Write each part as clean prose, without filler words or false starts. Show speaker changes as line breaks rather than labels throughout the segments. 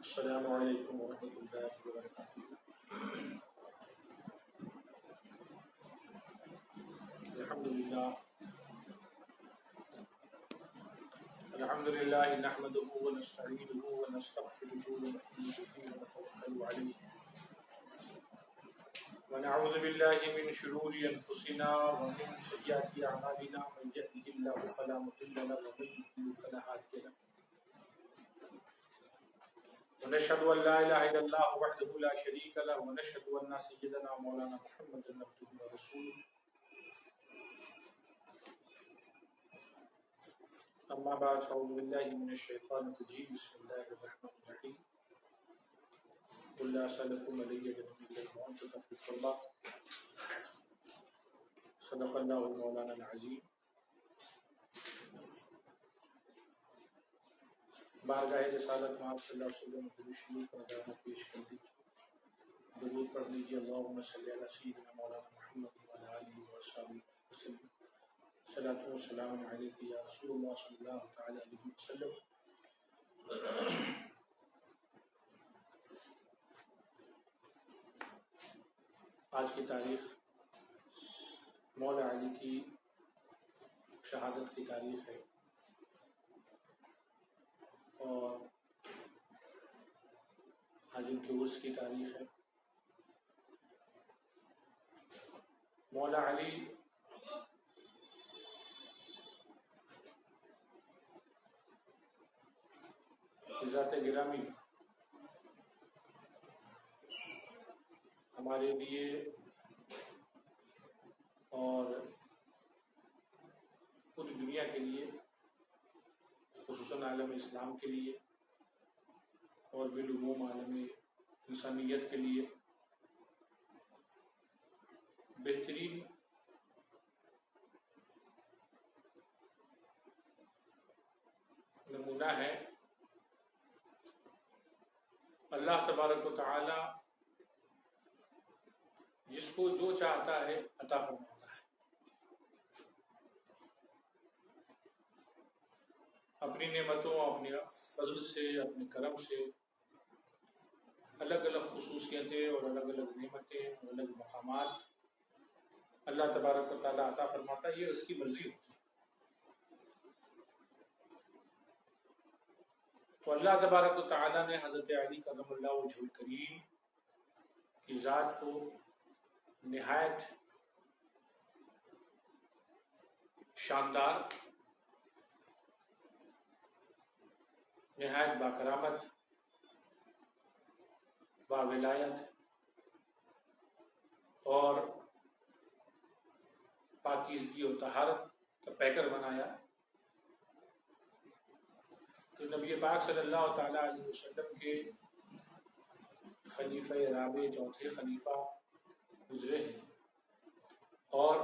السلام علیکم ورحمۃ اللہ وبرکاتہ۔ الحمد للہ نحمده ونستعینه ونستغفره ونؤمن به ونتوکل علیہ ونعوذ باللہ من شرور انفسنا ومن سیئات اعمالنا، من یهده اللہ فلا مضل له ومن یضلل فلا هادی له، ونشهد ان لا اله الا الله وحده لا شريك له، ونشهد ان سيدنا مولانا محمد عبده ورسوله، اما بعد فاعوذ بالله من الشیطان الرجیم، بسم اللہ الرحمن الرحیم۔ قل لا اسألكم علیہ اجرا الا المودة في القربى، صدق اللہ مولانا العظیم۔ بارگاہ رسالت میں آپ صلی اللہ علیہ وسلم درود شریف اور ادب پیش کر دیجیے، درود پڑھ لیجیے۔ اللہم صلی علی سیدنا مولانا محمد وعلی آلہ وصحبہ وسلم، صلاۃ و سلام علیک یا رسول اللہ صلی اللہ تعالی علیہ وسلم۔ آج کی تاریخ مولا علی کی شہادت کی تاریخ ہے اور آج ان کے عرس کی تاریخ ہے۔ مولا علی ذات گرامی ہمارے لیے اور پوری دنیا کے لیے، خصوصاً عالم اسلام کے لیے اور بالعموم عالم انسانیت کے لیے بہترین نمونہ ہے۔ اللہ تبارک و تعالی جس کو جو چاہتا ہے عطا فرماتا ہے، اپنی نعمتوں، اپنے فضل سے، اپنے کرم سے الگ الگ خصوصیتیں اور الگ الگ نعمتیں اور الگ مقامات اللہ تبارک و تعالیٰ عطا فرماتا ہے، یہ اس کی مرضی ہوتی ہے۔ تو اللہ تبارک و تعالیٰ نے حضرت علی کرم اللہ وجہہ الکریم کی ذات کو نہایت شاندار، نہایت باکرامت، باولایت اور پاکیزگی و طہارت کا پیکر بنایا۔ تو نبی پاک صلی اللہ تعالیٰ علیہ وسلم کے خلیفہ رابع، چوتھے خلیفہ گزرے ہیں اور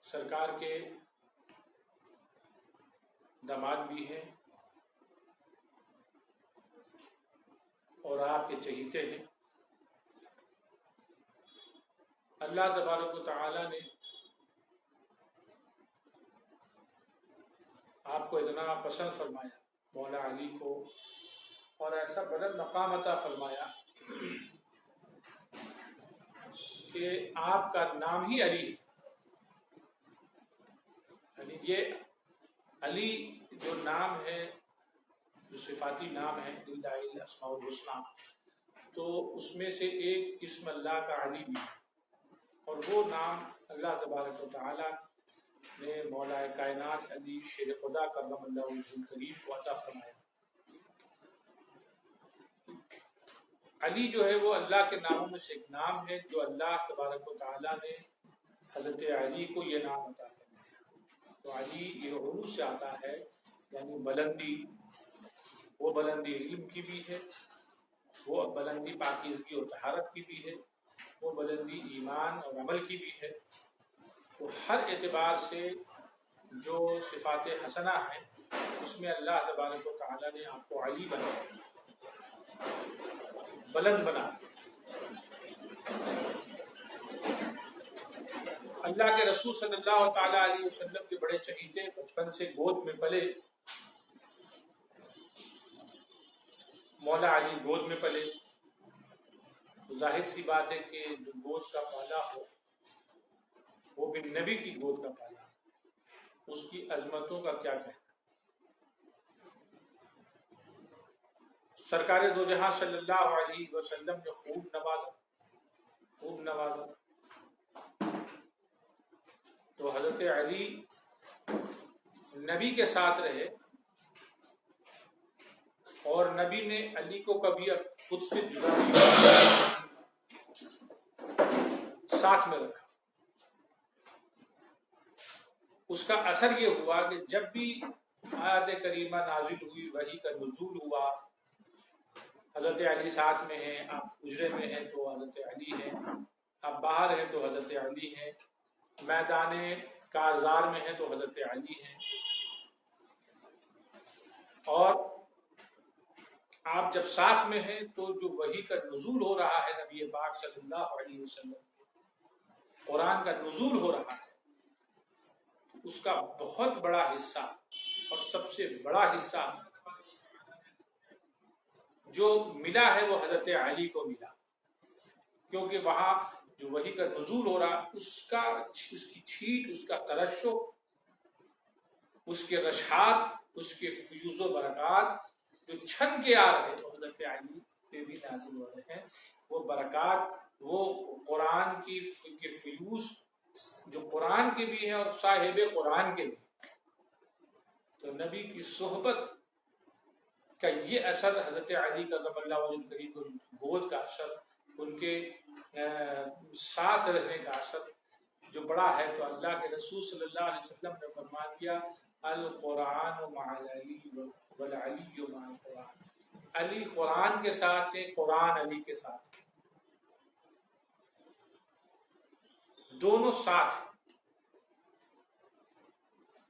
سرکار کے داماد بھی ہیں اور آپ کے چہیتے ہیں۔ اللہ تبارک و تعالی نے آپ کو اتنا پسند فرمایا، مولا علی کو، اور ایسا بلند مقام عطا فرمایا کہ آپ کا نام ہی علی ہے۔ یعنی یہ علی جو نام ہے، جو صفاتی نام ہے، للہ الاسماء الحسنی، تو اس میں سے ایک اسم اللہ کا علی بھی ہے، اور وہ نام اللہ تبارک و تعالی نے مولا کائنات علی شیر خدا کرم اللہ وجہہ الکریم کو عطا فرمایا۔ علی جو ہے وہ اللہ کے ناموں میں سے ایک نام ہے جو اللہ تبارک و تعالی نے حضرت علی کو یہ نام عطا فرمایا۔ تو علی یہ عروج سے آتا ہے، یعنی بلندی، وہ بلندی علم کی بھی ہے، وہ بلندی پاکیزگی اور طہارت کی بھی ہے، وہ بلندی ایمان اور عمل کی بھی ہے۔ تو ہر اعتبار سے جو صفات حسنہ ہیں اس میں اللہ تبارک و تعالی نے آپ کو علی بنایا، بلند بنا۔ اللہ کے رسول صلی اللہ تعالی علیہ وسلم کے بڑے چہیتے، بچپن سے گود میں پلے، مولا علی گود میں پلے، تو ظاہر سی بات ہے کہ جو گود کا پالا ہو وہ بھی نبی کی گود کا پالا، اس کی عظمتوں کا کیا کہنا۔ سرکار دو جہاں صلی اللہ علیہ وسلم نے خوب نوازا، تو حضرت علی نبی کے ساتھ رہے، اور نبی نے علی کو کبھی خود سے جدا نہیں، ساتھ میں رکھا۔ اس کا اثر یہ ہوا کہ جب بھی آیت کریمہ نازل ہوئی، وحی کا نزول ہوا، حضرت علی ساتھ میں ہیں، آپ اجرے میں ہیں تو حضرت علی ہیں، آپ باہر ہیں تو حضرت علی ہیں، میدان کارزار میں ہیں تو حضرت علی ہیں، اور آپ جب ساتھ میں ہیں تو جو وحی کا نزول ہو رہا ہے، نبی پاک صلی اللہ علیہ وسلم قرآن کا نزول ہو رہا ہے، اس کا بہت بڑا حصہ اور سب سے بڑا حصہ جو ملا ہے وہ حضرت علی کو ملا، کیونکہ وہاں جو وحی کا نزول ہو رہا، اس کی چھیٹ، اس کا ترشح، اس کے رشحات، اس کے فیوز و برکات جو چھن کے آ رہے وہ حضرت علی پہ بھی نازل ہو رہے ہیں۔ وہ برکات، وہ قرآن کی فیوز جو قرآن کے بھی ہیں اور صاحب قرآن کے بھی، تو نبی کی صحبت کا یہ اثر، حضرت علی کرم اللہ وجہ کریم کو گود کا اثر، ان کے ساتھ رہنے کا اثر جو بڑا ہے، تو اللہ کے رسول صلی اللہ علیہ وسلم نے فرما دیا القرآن مع العلی والعلی مع القرآن، علی قرآن کے ساتھ ہے، قرآن علی کے ساتھ ہے، دونوں ساتھ،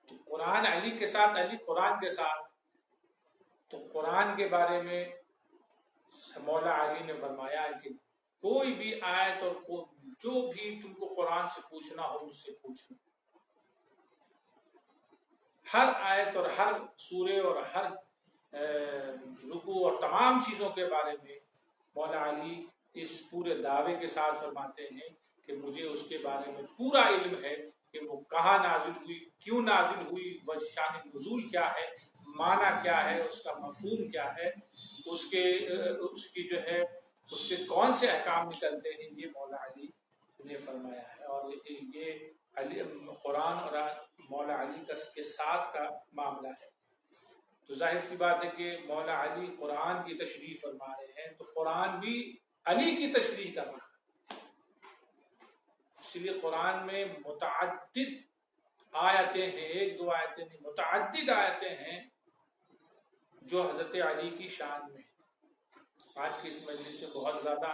تو قرآن علی کے ساتھ، علی قرآن کے ساتھ۔ تو قرآن کے بارے میں مولا علی نے فرمایا کہ کوئی بھی آیت اور جو بھی تم کو قرآن سے پوچھنا ہو مجھ سے پوچھنا، ہر آیت اور ہر سورے اور ہر رکوع اور تمام چیزوں کے بارے میں مولا علی اس پورے دعوے کے ساتھ فرماتے ہیں کہ مجھے اس کے بارے میں پورا علم ہے کہ وہ کہاں نازل ہوئی، کیوں نازل ہوئی، وجہ شان نزول کیا ہے، معنی کیا ہے، اس کا مفہوم کیا ہے، اس کی جو ہے اس سے کون سے احکام نکلتے ہیں، یہ مولا علی نے فرمایا ہے۔ اور یہ علی قرآن اور مولا علی کے ساتھ کا معاملہ ہے، تو ظاہر سی بات ہے کہ مولا علی قرآن کی تشریح فرما رہے ہیں، تو قرآن بھی علی کی تشریح کر رہا ہے، اس لیے قرآن میں متعدد آیتیں ہیں، ایک دو آیتیں نہیں، متعدد آیتیں ہیں جو حضرت علی کی شان میں۔ آج کی اس مجلس میں بہت زیادہ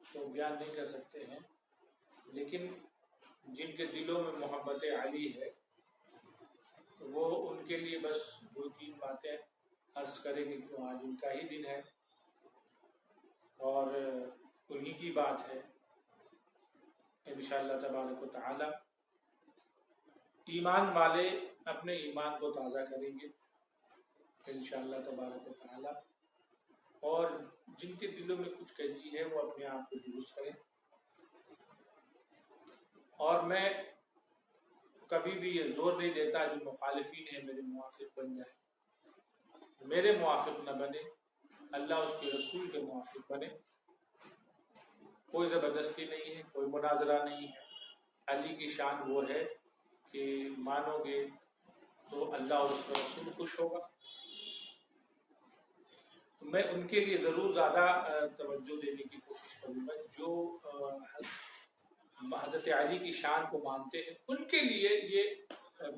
تو بیان نہیں کر سکتے ہیں، لیکن جن کے دلوں میں محبت علی ہے وہ ان کے لیے بس دو تین باتیں عرض کریں گے، کیوں آج ان کا ہی دن ہے اور انہی کی بات ہے۔ انشاءاللہ تبارک و تعالی ایمان والے اپنے ایمان کو تازہ کریں گے انشاءاللہ تبارک و تعالی، اور جن کے دلوں میں کچھ کجی ہے وہ اپنے آپ کو درست کریں۔ اور میں کبھی بھی یہ زور نہیں دیتا جو مخالفین ہیں میرے موافق بن جائیں، میرے موافق نہ بنے، اللہ اس کے رسول کے موافق بنے۔ کوئی زبردستی نہیں ہے، کوئی مناظرہ نہیں ہے۔ علی کی شان وہ ہے کہ مانو گے تو اللہ اور اس کا رسول خوش ہوگا۔ میں ان کے لیے ضرور زیادہ توجہ دینے کی کوشش کروں گا، جو حضرت علی کی شان کو مانتے ہیں ان کے لیے یہ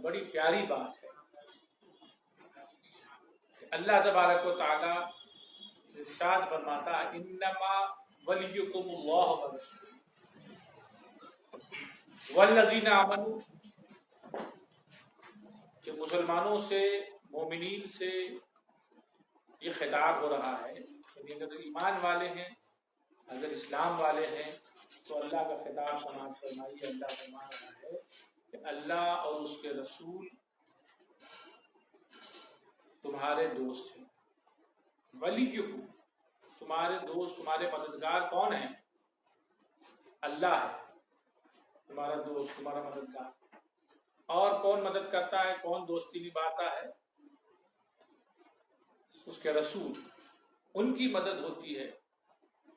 بڑی پیاری بات ہے۔ اللہ تبارک و تعالی ارشاد فرماتا ہے انما ولیکم اللہ ورسولہ والذین آمنوا، کہ مسلمانوں سے، مومنین سے یہ خطاب ہو رہا ہے، یعنی اگر ایمان والے ہیں، اگر اسلام والے ہیں تو اللہ کا خطاب سماعت فرمائیے۔ اللہ فرما رہا ہے کہ اللہ اور اس کے رسول تمہارے دوست ہیں، ولیکم، تمہارے دوست تمہارے مددگار کون ہیں؟ اللہ ہے تمہارا دوست تمہارا مددگار. اور کون مدد کرتا ہے، کون دوستی نبھاتا ہے؟ اس کے رسول. ان کی مدد ہوتی ہے،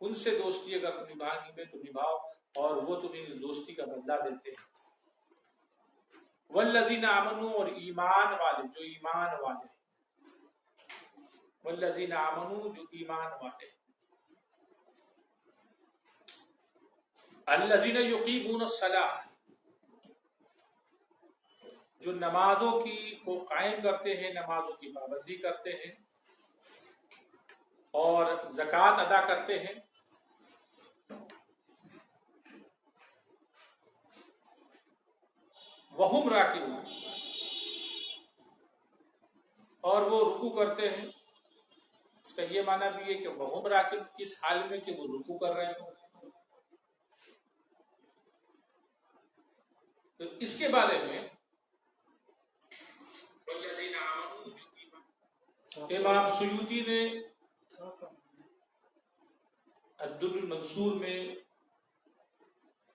ان سے دوستی اگر نبھانی میں تو نبھاؤ، اور وہ تمہیں اس دوستی کا بدلہ دیتے ہیں. والذین آمنوا، اور ایمان والے جو ایمان والے، والذین آمنوا جو ایمان والے، الذین یقیمون الصلاۃ جو نمازوں کی کو قائم کرتے ہیں، نمازوں کی پابندی کرتے ہیں اور زکوٰۃ ادا کرتے ہیں. وہم راکعون، اور وہ رکوع کرتے ہیں. اس کا یہ معنی بھی ہے کہ وہم راکعون اس حال میں کہ وہ رکوع کر رہے ہوں. تو اس کے بارے میں امام سیوطی نے الدر المنصور میں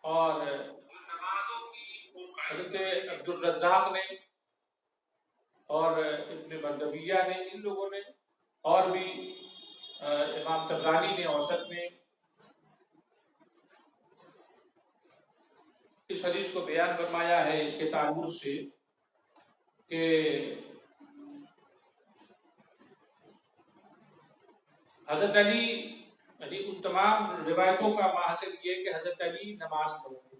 اور حضرت عبدالرزاق نے اور ابن مردویہ نے، ان لوگوں نے، اور بھی امام طبرانی نے اوسط میں اس حدیث کو بیان فرمایا ہے اس کے تعلق سے کہ حضرت علی، یعنی ان تمام روایتوں کا ماحصل یہ کہ حضرت علی نماز پڑھ رہے تھے.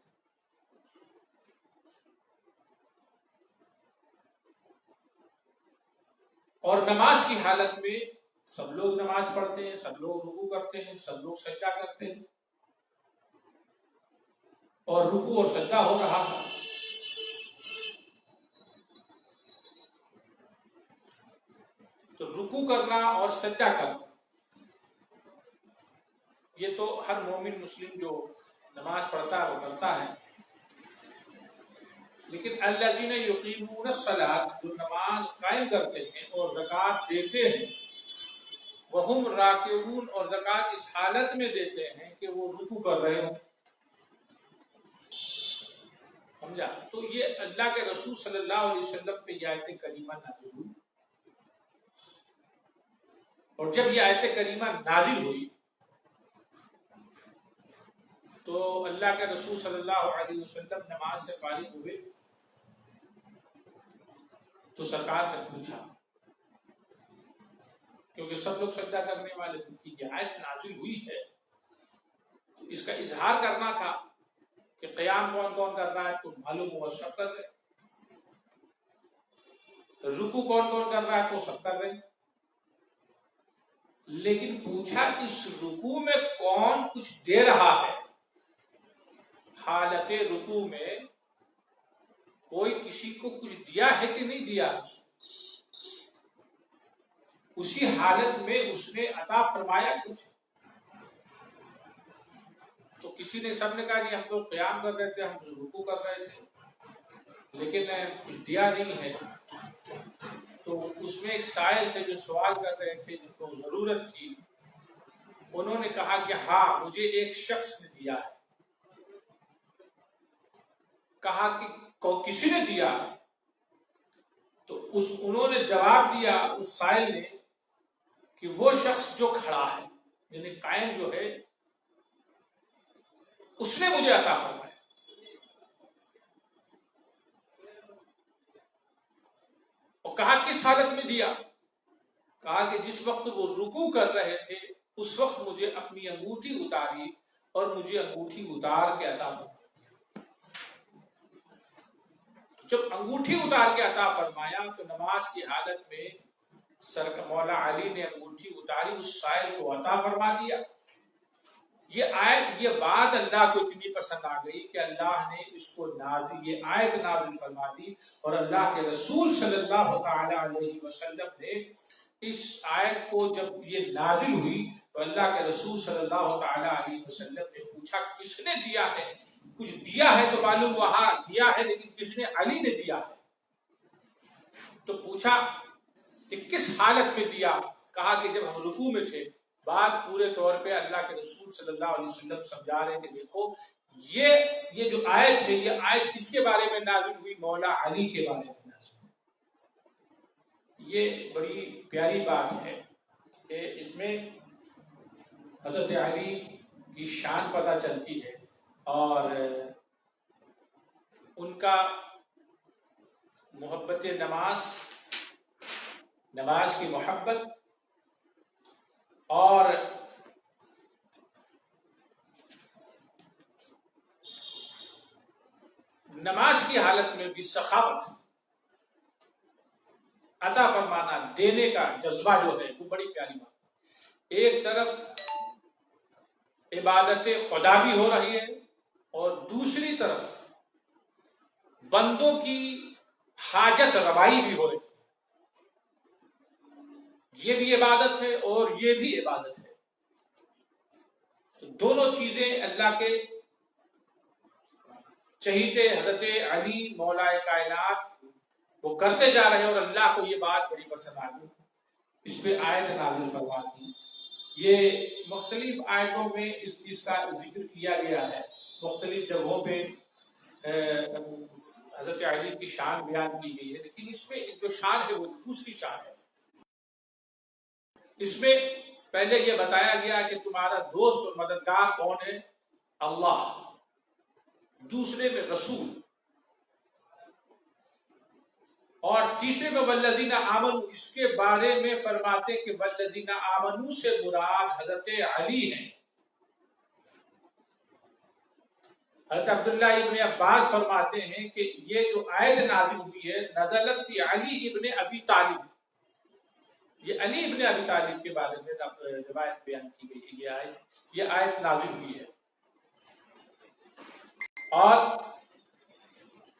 اور نماز کی حالت میں سب لوگ نماز پڑھتے ہیں، سب لوگ رکوع کرتے ہیں، سب لوگ سجدہ کرتے ہیں، اور رکوع اور سجدہ ہو رہا تھا. تو رکوع کرنا اور سجدہ کرنا یہ تو ہر مومن مسلم جو نماز پڑھتا ہے وہ کرتا ہے. لیکن الذین یقیمون الصلاۃ جو نماز قائم کرتے ہیں اور زکوٰۃ دیتے ہیں، وہم راکعون اور زکوٰۃ اس حالت میں دیتے ہیں کہ وہ رکوع کر رہے ہوں. سمجھا؟ تو یہ اللہ کے رسول صلی اللہ علیہ وسلم پہ یہ آیت کریمہ نازل ہوئی، اور جب یہ آیت کریمہ نازل ہوئی تو اللہ کے رسول صلی اللہ علیہ وسلم نماز سے فارغ ہوئے تو سرکار نے پوچھا، کیونکہ سب لوگ سجدہ کرنے والے تھے، یہ آیت نازل ہوئی ہے تو اس کا اظہار کرنا تھا کہ قیام کون کون کر رہا ہے تو معلوم ہوا سب کر رہے، رکوع کون کون کر رہا ہے تو سب کر رہے. لیکن پوچھا اس رکوع میں کون کچھ دے رہا ہے؟ حالت رکوع میں کوئی کسی کو کچھ دیا ہے کہ نہیں دیا؟ اسی حالت میں اس نے عطا فرمایا کچھ؟ تو کسی نے، سب نے کہا کہ ہم تو قیام کر رہے تھے، ہم رکوع کر رہے تھے، لیکن کچھ دیا نہیں ہے. تو اس میں ایک سائل تھے جو سوال کر رہے تھے، جن کو ضرورت تھی. انہوں نے کہا کہ ہاں مجھے ایک شخص نے دیا ہے. کہا کہ کسی نے دیا ہے؟ تو انہوں نے جواب دیا اس سائل نے کہ وہ شخص جو کھڑا ہے، یعنی قائم جو ہے، اس نے مجھے عطا فرمایا. اور کہا کس حالت میں دیا؟ کہا کہ جس وقت وہ رکوع کر رہے تھے اس وقت مجھے اپنی انگوٹھی اتاری اور مجھے انگوٹھی اتار کے عطا فرمایا. جب انگوٹھی اتار کے عطا فرمایا تو نماز کی حالت میں مولا علی نے انگوٹھی اتاری، اس سائل کو عطا فرما دیا. یہ آیت، یہ بات اللہ کو اتنی پسند آ گئی کہ اللہ نے اس کو یہ آیت نازل فرما دی، اور اللہ کے رسول صلی اللہ تعالی علیہ وسلم نے اس آیت کو جب یہ نازل ہوئی تو اللہ کے رسول صلی اللہ تعالی علیہ وسلم نے پوچھا کس نے دیا ہے؟ کچھ دیا ہے تو معلوم وہاں دیا ہے، لیکن کس نے؟ علی نے دیا ہے. تو پوچھا کہ کس حالت میں دیا؟ کہا کہ جب ہم رکوع میں تھے. بات پورے طور پہ اللہ کے رسول صلی اللہ علیہ وسلم سمجھا رہے ہیں کہ دیکھو یہ جو آیت ہے یہ آیت کس کے بارے میں نازل ہوئی؟ مولا علی کے بارے میں نازل ہوئی۔ یہ بڑی پیاری بات ہے کہ اس میں حضرت علی کی شان پتہ چلتی ہے اور ان کا محبت نماز کی محبت اور نماز کی حالت میں بھی سخاوت عطا فرمانا، دینے کا جذبہ جو ہے وہ بڑی پیاری بات۔ ایک طرف عبادت خدا بھی ہو رہی ہے اور دوسری طرف بندوں کی حاجت روائی بھی ہو رہی ہے، یہ بھی عبادت ہے اور یہ بھی عبادت ہے۔ تو دونوں چیزیں اللہ کے چہیتے حضرت علی مولا کائنات وہ کرتے جا رہے ہیں اور اللہ کو یہ بات بڑی پسند آ گئی، اس پہ آیت نازل فرما دی۔ یہ مختلف آیتوں میں اس چیز کا ذکر کیا گیا ہے، مختلف جگہوں پہ حضرت علی کی شان بیان کی گئی ہے، لیکن اس میں جو شان ہے وہ دوسری شان ہے۔ اس میں پہلے یہ بتایا گیا کہ تمہارا دوست اور مددگار کون ہے؟ اللہ، دوسرے میں رسول، اور تیسرے میں والذین آمنوا، اس کے بارے میں فرماتے کہ والذین آمنوا سے مراد حضرت علی ہیں۔ حضرت عبداللہ ابن عباس فرماتے ہیں کہ یہ جو آیت نازل ہوئی ہے نزلت فی علی ابن ابی طالب، یہ علی ابن ابی طالب کے بارے میں روایت بیان کی گئی ہے، یہ آیت نازل ہوئی ہے۔ اور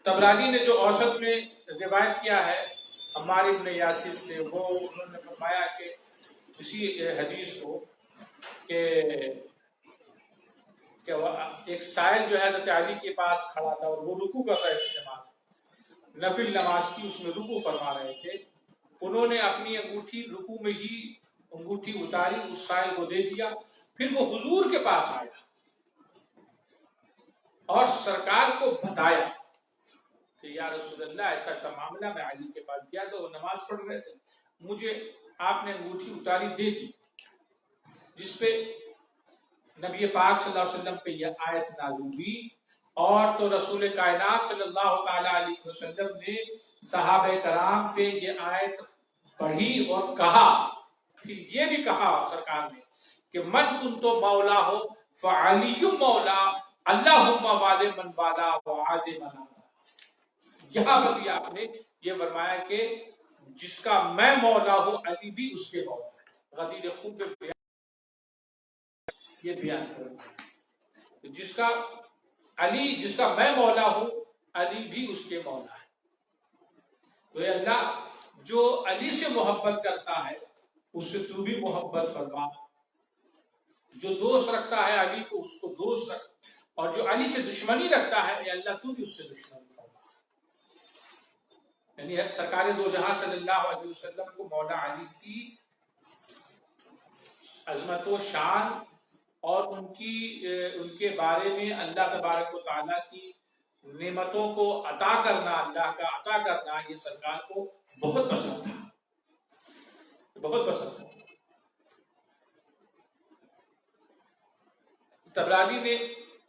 طبرانی نے جو اوسط میں روایت کیا ہے عمار ابن یاسر سے، وہ انہوں نے فرمایا کہ اسی حدیث کو کہ ایک سائل جو ہے حضرت علی کے پاس کھڑا تھا اور وہ رکوع کر رہے تھے، نماز نفل نماز کی، اس میں رکوع فرما رہے تھے۔ انہوں نے اپنی انگوٹھی رکوع میں ہی انگوٹھی اتاری، اس سائل کو دے دیا، پھر وہ حضور کے پاس آیا اور سرکار کو بتایا کہ یا رسول اللہ ایسا ایسا معاملہ، میں علی کے پاس گیا تو وہ نماز پڑھ رہے تھے، مجھے آپ نے انگوٹھی اتاری دے دی، جس پہ نبی پاک صلی اللہ علیہ وسلم پہ یہ آیت نازل ہوئی۔ اور تو رسول کائنات صلی اللہ تعالی علیہ وسلم نے صحابہ کرام پہ یہ آیت پڑھی اور کہا، پھر یہ بھی کہا سرکار نے کہ من کنت مولا ہو فعلی مولا اللہم والے من والا وعاد من عادا۔ یہاں پر بھی آپ نے یہ فرمایا کہ جس کا میں مولا ہوں علی بھی اس کے مولا ہے۔ غدیر خوب یہ بیان کروں، جس کا علی، جس کا میں مولا ہوں علی بھی اس کے مولا ہے۔ تو یہ اللہ جو علی سے محبت کرتا ہے اس سے تو بھی محبت فرما، جو دوست رکھتا ہے علی کو اس کو دوست رکھ، اور جو علی سے دشمنی رکھتا ہے اے اللہ تو بھی اس سے دشمنی فرما۔ یعنی سرکار دو جہاں صلی اللہ علیہ وسلم کو مولا علی کی عظمت و شان اور ان کے بارے میں اللہ تبارک و تعالیٰ کی نعمتوں کو عطا کرنا، اللہ کا عطا کرنا، یہ سرکار کو بہت پسند تھا، بہت پسند تھا۔ طبرانی نے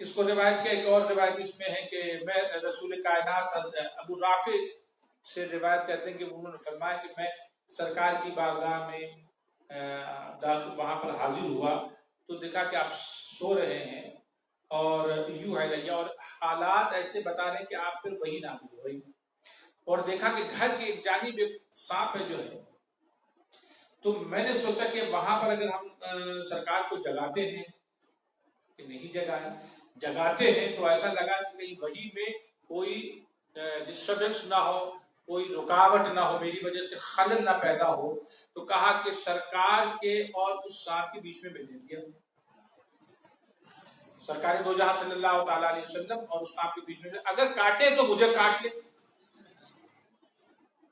اس کو روایت کیا، ایک اور روایت اس میں ہے کہ میں رسول کائنات ابو رافع سے روایت کرتے ہیں کہ انہوں نے فرمایا کہ میں سرکار کی بارگاہ میں وہاں پر حاضر ہوا تو دیکھا کہ آپ سو رہے ہیں اور یوں ہے اور حالات ایسے بتا رہے ہیں کہ آپ پھر وہی نازل ہوئی، اور دیکھا کہ گھر کی ایک جانب ایک سانپ ہے جو ہے، تو میں نے سوچا کہ وہاں پر اگر ہم سرکار کو جگاتے ہیں کہ نہیں جگاتے ہیں تو ایسا لگا کہ کہیں وہی میں کوئی ڈسٹربنس نہ ہو، کوئی رکاوٹ نہ ہو، میری وجہ سے خلل نہ پیدا ہو، تو کہا کہ سرکار کے اور اس سانپ کے بیچ میں لے دیا، سرکار دو جہاں صلی اللہ تعالی علیہ وسلم اور اس سانپ کے بیچ میں، اگر کاٹے تو مجھے کاٹ لے۔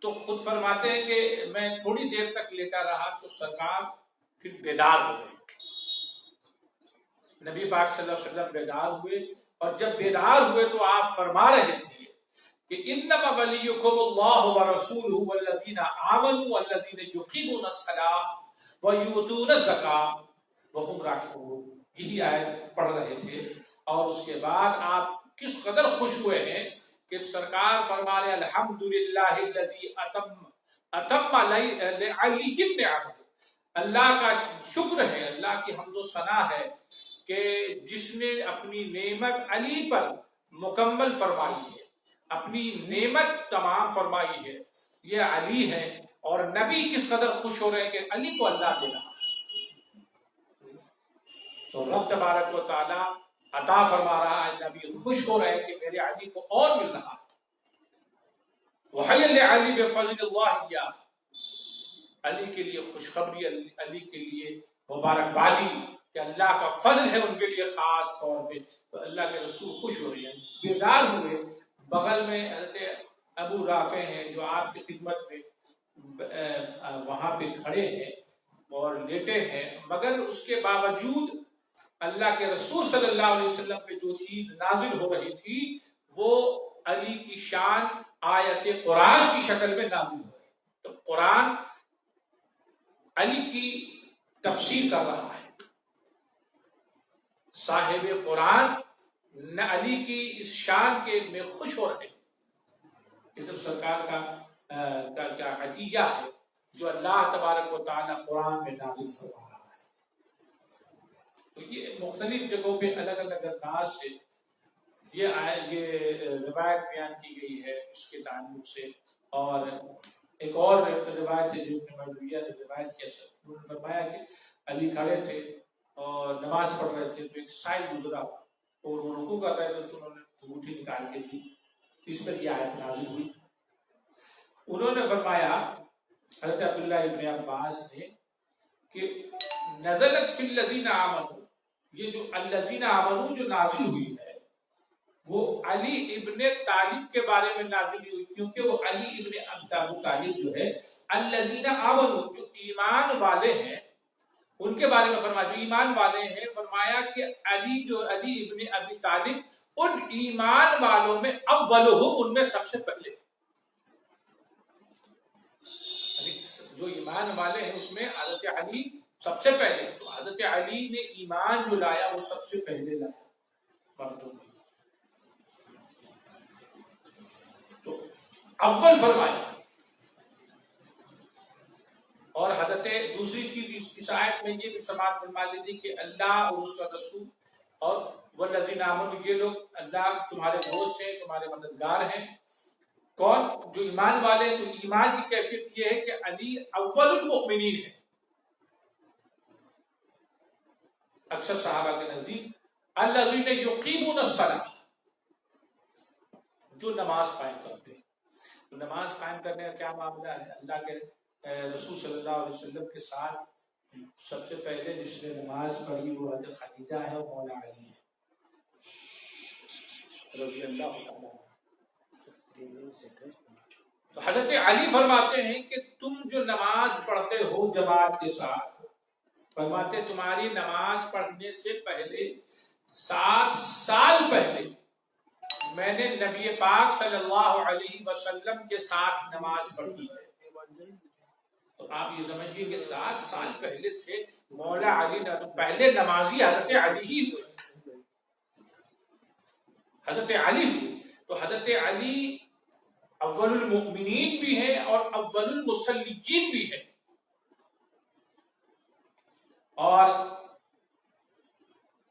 تو خود فرماتے ہیں کہ میں تھوڑی دیر تک لیٹا رہا تو سرکار پھر بیدار ہو گئے، نبی پاک صلی اللہ علیہ وسلم بیدار ہوئے، اور جب بیدار ہوئے تو آپ فرما رہے تھے کہ انما ولیکم اللہ ورسولہ والذین آمنوا والذین یقیمون الصلاۃ ویؤتون الزکاۃ وہم راکعون، یہی آیت پڑھ رہے تھے۔ اور اس کے بعد آپ کس قدر خوش ہوئے ہیں کہ سرکار فرما رہے الحمدللہ الذی اتم علی نعمہ، اللہ کا شکر ہے، اللہ کی حمد و ثنا ہے کہ جس نے اپنی نعمت علی پر مکمل فرمائی ہے، اپنی نعمت تمام فرمائی ہے، یہ علی ہے۔ اور نبی کس قدر خوش ہو رہے ہیں کہ علی کو اللہ دے رہا ہے، تو رب تبارک و تعالی عطا فرما رہا ہے، نبی خوش ہو رہے ہیں کہ میرے علی کو اور مل رہا ہے۔ وَحَيَّ لِعَلِي بِفَضْلِ اللَّهِ یا، علی کے لیے خوشخبری، علی کے لیے مبارکبادی کہ اللہ کا فضل ہے ان کے لیے خاص طور پہ۔ تو اللہ کے رسول خوش ہو رہے ہیں، بیدار ہوئے۔ بغل میں حضرت ابو رافع ہیں جو آپ کی خدمت میں وہاں پہ کھڑے ہیں اور لیٹے ہیں، مگر اس کے باوجود اللہ کے رسول صلی اللہ علیہ وسلم پہ جو چیز نازل ہو رہی تھی وہ علی کی شان آیت قرآن کی شکل میں نازل ہو رہی ہے۔ تو قرآن علی کی تفسیر کر رہا ہے، صاحب قرآن نہ علی کی اس شان کے میں خوش ہو رہے ہیں۔ یہ سب سرکار کا عطیہ ہے جو اللہ تبارک و تعالیٰ قرآن میں نازل فرما رہا ہے۔ تو یہ مختلف جگہوں پہ الگ الگ انداز سے یہ روایت بیان کی گئی ہے اس کے تعلق سے۔ اور ایک اور روایت ہے جو ابن مردویہ نے روایت کیا، انہوں نے فرمایا کہ علی کھڑے تھے اور نماز پڑھ رہے تھے، تو ایک سائل گزرا اور وہ رکوع کر رہے تھے تو انہوں نے انگوٹھی نکال کے دی، اس پر یہ آیت نازل ہوئی۔ انہوں نے فرمایا حضرت عبداللہ ابن عباس نے کہ نزلت فی الذین آمنوا، یہ جو الذین آمنوا جو نازل ہوئی ہے وہ علی ابن طالب کے بارے میں نازل ہوئی، کیونکہ وہ علی ابن ابو طالب جو ہے الذین آمنوا جو ایمان والے ہیں ان کے بارے میں فرمایا، جو ایمان والے ہیں، فرمایا کہ علی جو علی ابن ابی طالب ان ایمان والوں میں اولہم، ان میں سب سے پہلے، جو ایمان والے ہیں اس میں حضرت علی سب سے پہلے۔ تو حضرت علی نے ایمان جو لایا وہ سب سے پہلے لایا مردوں میں، تو اول فرمایا۔ اور حضرت دوسری چیز اس آیت میں یہ بھی سماعت فرما لیجیے کہ اللہ اور اس کا رسول اور والذین آمنوا، یہ لوگ اللہ تمہارے دوست ہیں، تمہارے مددگار ہیں۔ کون؟ جو ایمان والے ہیں۔ تو ایمان کی کیفیت یہ ہے کہ علی اول المؤمنین ہے۔ اکثر صحابہ کے نزدیک الذین یقیمون الصلاۃ، جو نماز قائم کرتے ہیں۔ تو نماز قائم کرنے کا کیا معاملہ ہے؟ اللہ کے رسول صلی اللہ علیہ وسلم کے ساتھ سب سے پہلے جس نے نماز پڑھی وہ حضرت خدیجہ ہے اور مولا علی ہے رضی اللہ تعالیٰ۔ تو حضرت علی فرماتے ہیں کہ تم جو نماز پڑھتے ہو جماعت کے ساتھ، فرماتے تمہاری نماز پڑھنے سے پہلے 7 سال پہلے میں نے نبی پاک صلی اللہ علیہ وسلم کے ساتھ نماز پڑھی ہے۔ تو آپ یہ سمجھیے کہ 7 سال پہلے سے مولا علی نے، تو پہلے نمازی حضرت علی ہی ہوئے، حضرت علی ہوئے۔ تو حضرت علی اول المؤمنین بھی ہیں اور اول المصلیین بھی ہیں، اور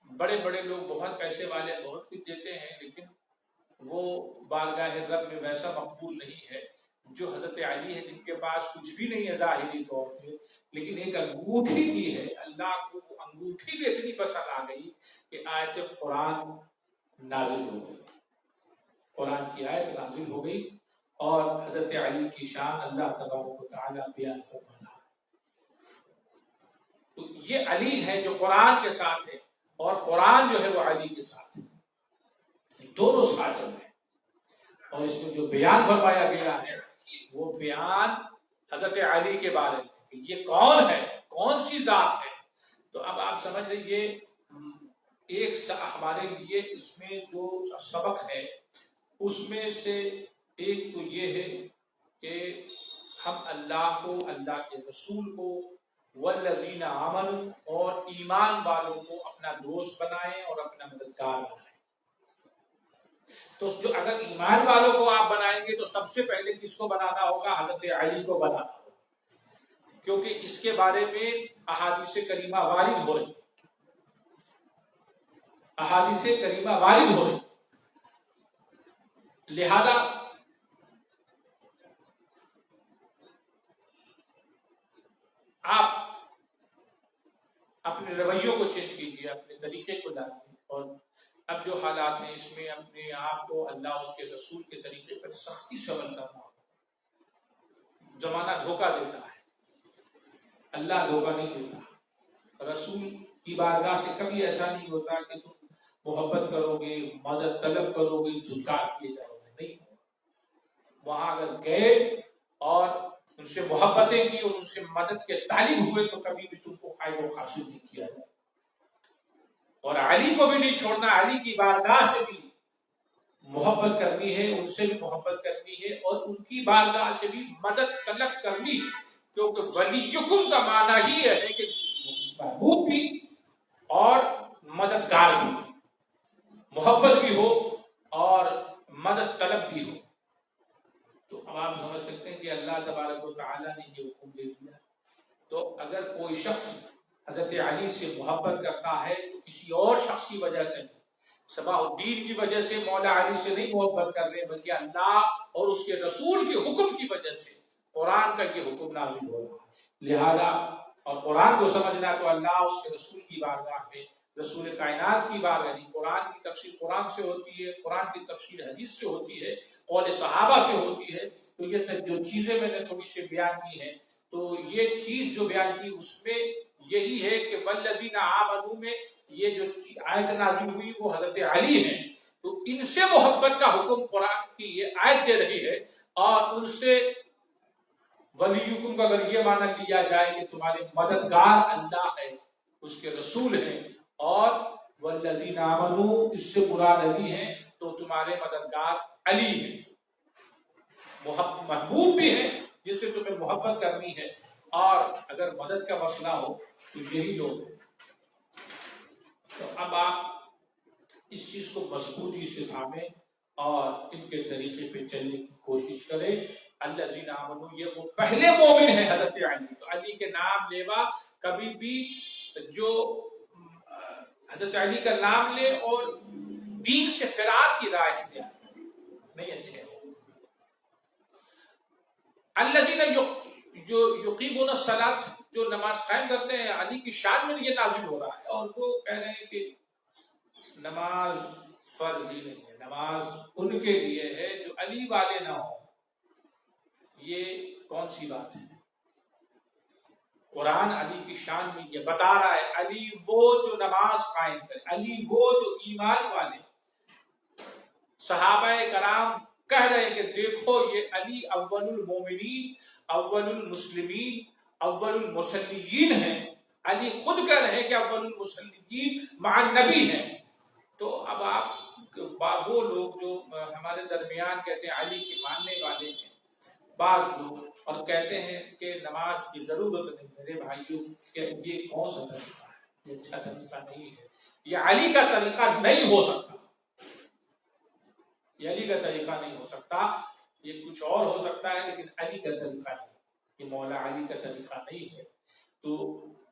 بڑے بڑے لوگ بہت پیسے والے بہت کچھ دیتے ہیں، لیکن وہ بارگاہ رب میں ویسا مقبول نہیں ہے جو حضرت علی ہے، جن کے پاس کچھ بھی نہیں ہے ظاہری طور پہ، لیکن ایک انگوٹھی دی ہے۔ اللہ کو وہ انگوٹھی بھی اتنی پسند آ گئی کہ آیت قرآن نازل ہو گئی، قرآن کی آیت نازل ہو گئی، اور حضرت علی کی شان اللہ تبارک و تعالیٰ بیان فرمانا۔ تو یہ علی ہے جو قرآن کے ساتھ ہے، اور قرآن جو ہے وہ علی کے ساتھ ہے، دونوں ساتھ ہیں۔ اور اس میں جو بیان فرمایا گیا ہے وہ بیان حضرت علی کے بارے میں کہ یہ کون ہے، کون سی ذات ہے۔ تو اب آپ سمجھ لیجیے ہمارے لیے اس میں جو سبق ہے اس میں سے ایک تو یہ ہے کہ ہم اللہ کو، اللہ کے رسول کو، والذین آمنوا اور ایمان والوں کو اپنا دوست بنائیں اور اپنا مددگار بنائیں۔ تو جو اگر ایمان والوں کو آپ بنائیں گے تو سب سے پہلے کس کو بنانا ہوگا؟ حضرت علی کو بنانا ہوگا، کیونکہ اس کے بارے میں احادیث کریمہ وارد ہو رہی، احادیث کریمہ وارد ہو رہی، لہذا آپ اپنے رویوں کو چینج کیجیے، اپنے طریقے کو ڈالیے، اور اب جو حالات ہیں اس میں اپنے آپ کو اللہ اس کے رسول کے طریقے پر سختی سے عمل کرنا ہوگا۔ زمانہ دھوکہ دیتا ہے، اللہ دھوکہ نہیں دیتا۔ رسول کی بارگاہ سے کبھی ایسا نہیں ہوتا کہ تم محبت کرو گے، مدد طلب کرو گے، دھتکار کیے جاؤ گے، نہیں۔ وہاں اگر گئے اور ان سے محبتیں کی اور ان سے مدد کے طالب ہوئے تو کبھی بھی تم کو خیر و حاصل نہیں کیا جائے۔ اور علی کو بھی نہیں چھوڑنا، علی کی بارگاہ سے بھی محبت کرنی ہے، ان سے بھی محبت کرنی ہے، اور ان کی بارگاہ سے بھی مدد طلب کرنی ہے، کیونکہ ولیکم کا معنی ہی ہے کہ محبوب بھی اور مددگار بھی، محبت بھی ہو اور مدد طلب بھی ہو۔ تو اب آپ سمجھ سکتے ہیں کہ اللہ تبارک و تعالیٰ نے یہ حکم دے دیا۔ تو اگر کوئی شخص حضرت علی سے محبت کرتا ہے تو کسی اور شخص کی وجہ سے نہیں، صباح الدین کی وجہ سے مولا علی سے نہیں محبت کر رہے، بلکہ اللہ اور اس کے رسول کے حکم کی وجہ سے قرآن کا یہ حکم نازل ہو رہا ہے۔ لہذا اور قرآن کو سمجھنا تو اللہ اس کے رسول کی بارگاہ میں، رسول کائنات کی بارگاہ، یعنی قرآن کی تفسیر قرآن سے ہوتی ہے، قرآن کی تفسیر حدیث سے ہوتی ہے، قول صحابہ سے ہوتی ہے۔ تو یہ جو چیزیں میں نے تھوڑی سی بیان کی ہیں، تو یہ چیز جو بیان کی اس میں یہی ہے کہ والذین آمنوا میں یہ جو آیت نازل ہوئی وہ حضرت علی ہیں، تو ان سے محبت کا حکم قرآن کی یہ آیت دے رہی ہے، اور ان سے ولیکم کا اگر یہ معنی لیا جائے کہ تمہارے مددگار اللہ ہے، اس کے رسول ہیں، اور والذین آمنوا اس سے مراد علی ہیں، تو تمہارے مددگار علی ہیں، محبوب بھی ہیں جن سے تمہیں محبت کرنی ہے، اور اگر مدد کا مسئلہ ہو تو یہی لوگ ہیں۔ تو اب آپ اس چیز کو مضبوطی سے تھامیں اور ان کے طریقے پہ چلنے کی کوشش کریں۔ الذین آمنوا یہ وہ پہلے مومن ہیں حضرت علی، تو علی کے نام لیوا کبھی بھی جو حضرت علی کا نام لے اور دین سے فرار کی راہ اختیار نہیں اچھے۔ الذین جو یقیمون الصلاۃ جو نماز قائم کرتے ہیں، علی کی شان میں یہ نازل ہو رہا ہے، اور وہ کہہ رہے ہیں کہ نماز فرض ہی نہیں ہے، نماز ان کے لیے ہے جو علی والے نہ ہوں۔ یہ کون سی بات ہے؟ قرآن علی کی شان میں یہ بتا رہا ہے، علی وہ جو نماز قائم کرے، علی وہ جو ایمان والے۔ صحابہ کرام کہہ رہے ہیں کہ دیکھو یہ علی اول المومنین، اول المسلمین، اول المصلیین ہیں۔ علی خود کہہ رہے ہیں کہ اول المصلیین مع النبی ہیں۔ تو اب آپ وہ لوگ جو ہمارے درمیان کہتے ہیں علی کے ماننے والے ہیں، بعض لوگ، اور کہتے ہیں کہ نماز کی ضرورت نہیں۔ میرے بھائیوں کہ یہ کون سا طریقہ ہے؟ یہ اچھا طریقہ نہیں ہے، یہ علی کا طریقہ نہیں ہو سکتا، یہ علی کا طریقہ نہیں ہو سکتا، یہ کچھ اور ہو سکتا ہے لیکن علی کا طریقہ نہیں، یہ مولا علی کا طریقہ نہیں ہے۔ تو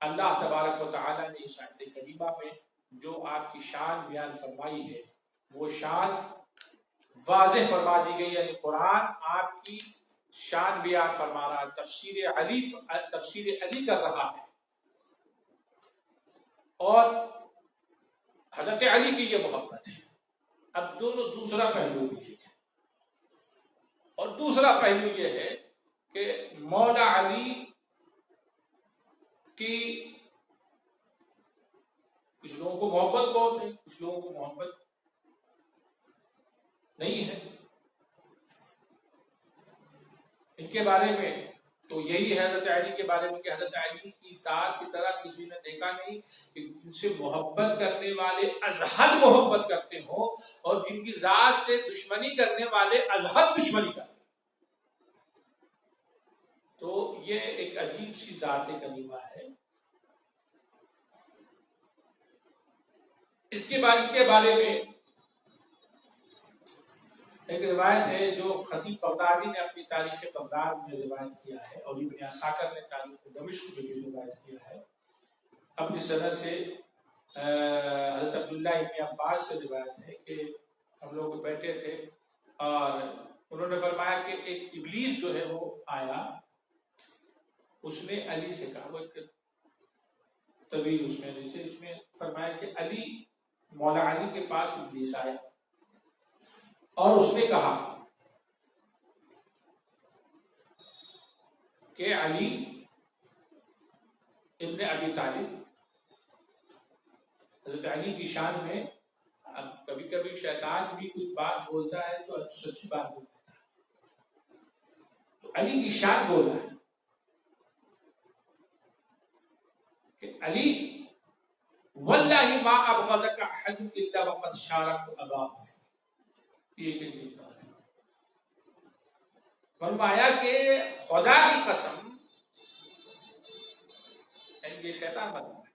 اللہ تبارک و تعالیٰ نے اس آیت کریمہ میں جو آپ کی شان بیان فرمائی ہے وہ شان واضح فرما دی گئی، یعنی قرآن آپ کی شان بیان فرما رہا ہے، تفسیر علی کر رہا ہے، اور حضرت علی کی یہ محبت ہے۔ اب دونوں دوسرا پہلو بھی ہے، اور دوسرا پہلو یہ ہے کہ مولا علی کی کچھ لوگوں کو محبت بہت ہے، کچھ لوگوں کو محبت نہیں ہے۔ ان کے بارے میں تو یہی حضرت علی کے بارے میں کہ حضرت علی کی ذات کی طرح کسی نے دیکھا نہیں کہ جن سے محبت کرنے والے از حد محبت کرتے ہوں اور جن کی ذات سے دشمنی کرنے والے از حد دشمنی کرتے ہیں۔ تو یہ ایک عجیب سی ذات کریمہ ہے۔ اس کے بارے میں ایک روایت ہے جو خطیب بغدادی نے اپنی تاریخ بغداد میں روایت کیا ہے، اور ابن عساکر نے تاریخ دمشق میں بھی روایت کیا ہے اپنی سند سے۔ حضرت عبداللہ ابن عباس سے روایت ہے کہ ہم لوگ بیٹھے تھے اور انہوں نے فرمایا کہ ایک ابلیس جو ہے وہ آیا، اس نے علی سے کہا، وہ ایک طویل اس میں فرمایا کہ علی، مولا علی کے پاس ابلیس آیا اور اس نے کہا کہ علی ابن ابی طالب، حضرت علی کی شان میں اب کبھی کبھی شیطان بھی کچھ بات بولتا ہے تو سچی بات بولتا ہے، تو علی کی شان بول رہا ہے کہ علی واللہ ما ابغضک احد الا وقد شارک اباہ، یہ کہ بات فرمایا کہ خدا کی قسم، یہ شیطان بتا رہا ہے،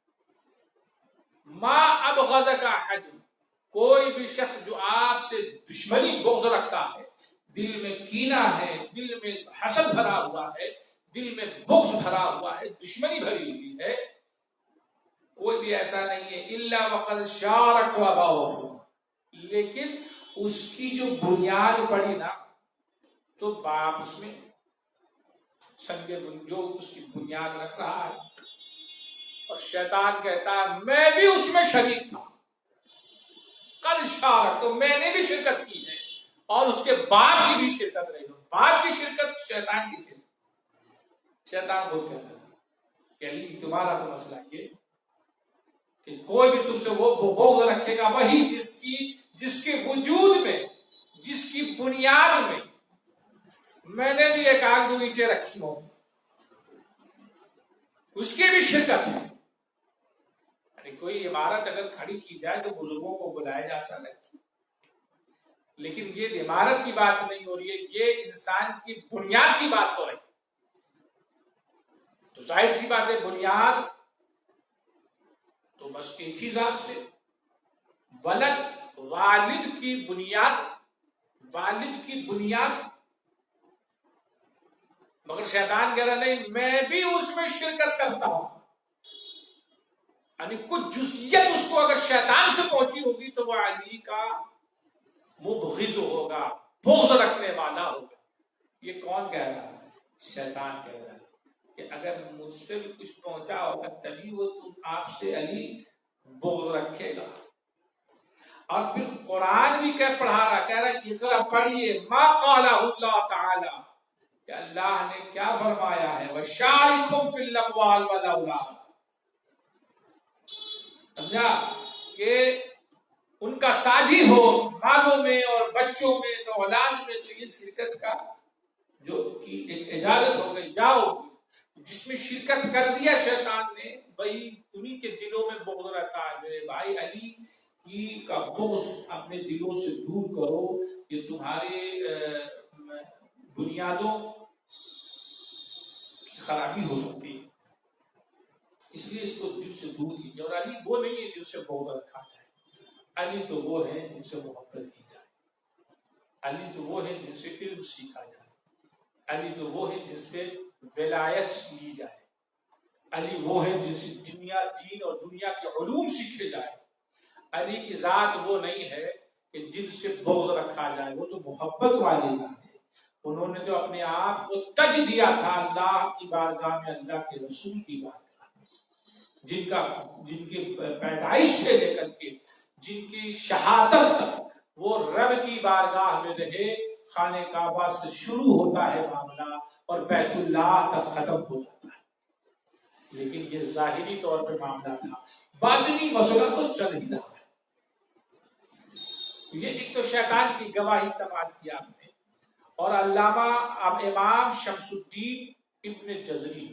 ما ابغضک احد، کوئی بھی شخص جو آپ سے دشمنی بغض رکھتا ہے، دل میں کینہ ہے، دل میں حسد بھرا ہوا ہے، دل میں بغض بھرا ہوا ہے، دشمنی بھری ہوئی ہے، کوئی بھی ایسا نہیں ہے الا وقد شارک اباہ، لیکن اس کی جو بنیاد پڑی نا تو باپ اس میں سنگ جو اس کی بنیاد رکھ رہا ہے، اور شیطان کہتا ہے میں بھی اس میں شریک تھا، قد شارک، تو میں نے بھی شرکت کی ہے اور اس کے باپ کی بھی شرکت رہی، باپ کی شرکت شیطان کی شرکت۔ شیطان کو کہتا ہے کہ علی تمہارا تو مسئلہ یہ کہ کوئی بھی تم سے وہ بغض رکھے گا وہی جس کے وجود میں، جس کی بنیاد میں نے بھی ایک آگ دو اینٹیں رکھی ہوں، اس کی بھی شرکت ہے۔ یعنی کوئی عمارت اگر کھڑی کی جائے تو بزرگوں کو بلایا جاتا ہے، لیکن یہ عمارت کی بات نہیں ہو رہی ہے، یہ انسان کی بنیاد کی بات ہو رہی ہے۔ تو ظاہر سی بات ہے بنیاد تو بس ایک ہی ذات سے، ولد والد کی بنیاد، والد کی بنیاد، مگر شیطان کہہ رہا نہیں میں بھی اس میں شرکت کرتا ہوں، یعنی کچھ جزئیت اس کو اگر شیطان سے پہنچی ہوگی تو وہ علی کا مبغض ہوگا، بغض رکھنے والا ہوگا۔ یہ کون کہہ رہا ہے؟ شیطان کہہ رہا ہے کہ اگر مجھ سے بھی کچھ پہنچا ہوگا تبھی وہ آپ سے علی بغض رکھے گا۔ اور پھر قرآن بھی پڑھا رہا، کہہ رہا اقرا پڑھیے ما قالہ اللہ تعالی، کہ اللہ نے کیا فرمایا ہے، وَشَارِكْهُمْ فِي الْأَمْوَالِ وَالْأَوْلَادِ، سمجھا کہ ان کا ساتھی ہو مالوں میں اور بچوں میں، تو اولاد میں، تو یہ شرکت کا جو کی ایک اجازت ہو گئی، جاؤ جس میں شرکت کر دیا شیطان نے، وہی انہی کے دلوں میں بغض رہتا ہے۔ میرے بھائی علی کی کا بغض اپنے دلوں سے دور کرو، یہ تمہارے بنیادوں کی خرابی ہو سکتی ہے، اس لیے اس کو دل سے دور کیجیے۔ اور علی وہ نہیں ہے جن سے بغض رکھا جائے، علی تو وہ ہے جن سے محبت کی جائے، علی تو وہ ہے جن سے علم سیکھا جائے، علی تو وہ ہے جن سے ولایت لی جائے، علی وہ ہے جن سے دنیا دین اور دنیا کے علوم سیکھے جائے۔ علی کی ذات وہ نہیں ہے کہ جن سے بغض رکھا جائے، وہ تو محبت والی ذات ہے۔ انہوں نے جو اپنے آپ کو تج دیا تھا اللہ کی بارگاہ میں، اللہ کے رسول کی بارگاہ میں، جن کی پیدائش سے لے کر کے جن کی شہادت تک وہ رب کی بارگاہ میں رہے، خانہ کعبہ سے شروع ہوتا ہے معاملہ اور بیت اللہ تک ختم ہو جاتا ہے، لیکن یہ ظاہری طور پہ معاملہ تھا، باطنی مسئلہ تو چل ہی رہا ہے۔ یہ ایک تو شیطان کی گواہی سماعت کی آپ نے، اور علامہ امام شمس الدین ابن جزری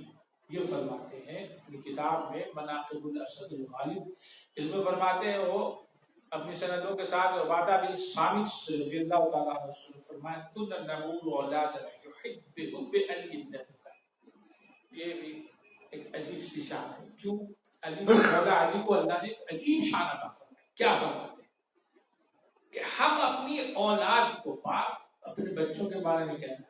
یہ فرماتے ہیں اپنی کتاب میں مناقب الاسد الغالب، اس میں فرماتے ہیں وہ اپنی سندوں کے ساتھ عبادہ بن صامت رضی اللہ تعالیٰ عنہ فرمایا کن نمور اولادنا یحب حب علی بن ابی طالب. یہ بھی ایک عجیب سی شان ہے. کیوں علی مولا علی کو اللہ نے عجیب شان عطا فرمائی. کیا فرماتے ہیں کہ ہم اپنی اولاد کو اپنے بچوں کے بارے میں کہنا،